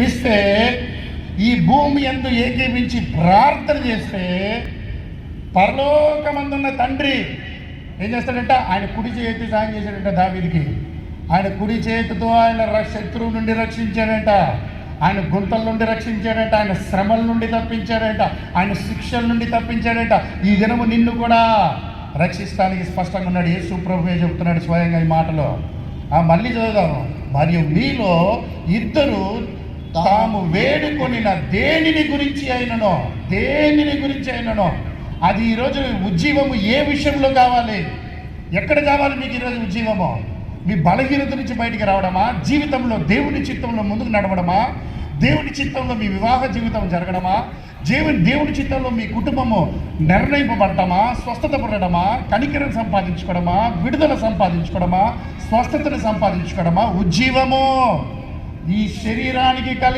ఏకీభవిస్తే, ఈ భూమి యందు ఏకీభించి ప్రార్థన చేస్తే, పరలోకమందున్న తండ్రి ఏం చేస్తాడంట? ఆయన కుడి చేతి సాయం చేశాడంట దావీదుకి. ఆయన కుడి చేతితో ఆయన శత్రువు నుండి రక్షించాడంట, ఆయన గుంతల నుండి రక్షించాడంట, ఆయన శ్రమల నుండి తప్పించాడంట, ఆయన శిక్షల నుండి తప్పించాడంట. ఈ దినము నిన్ను కూడా రక్షిస్తానికి స్పష్టంగా ఉన్నాడు. యేసు ప్రభువే చెప్తున్నాడు స్వయంగా ఈ మాటలో. మళ్ళీ చదువుదాము. మరియు మీలో ఇద్దరు తాము వేడుకొనిన దేనిని గురించి అయిననో అది ఈరోజు ఉజ్జీవము ఏ విషయంలో కావాలి? ఎక్కడ కావాలి మీకు ఈరోజు ఉజ్జీవము? మీ బలహీనత నుంచి బయటికి రావడమా? జీవితంలో దేవుని చిత్తంలో ముందుకు నడవడమా? దేవుని చిత్తంలో మీ వివాహ జీవితం జరగడమా? దేవుని చిత్తంలో మీ కుటుంబము నిర్ణయింపబడటమా? స్వస్థత పడడమా? కనికరం సంపాదించుకోవడమా? విడుదల సంపాదించుకోవడమా? స్వస్థతను సంపాదించుకోవడమా? ఉజ్జీవము ఈ శరీరానికి కలిగి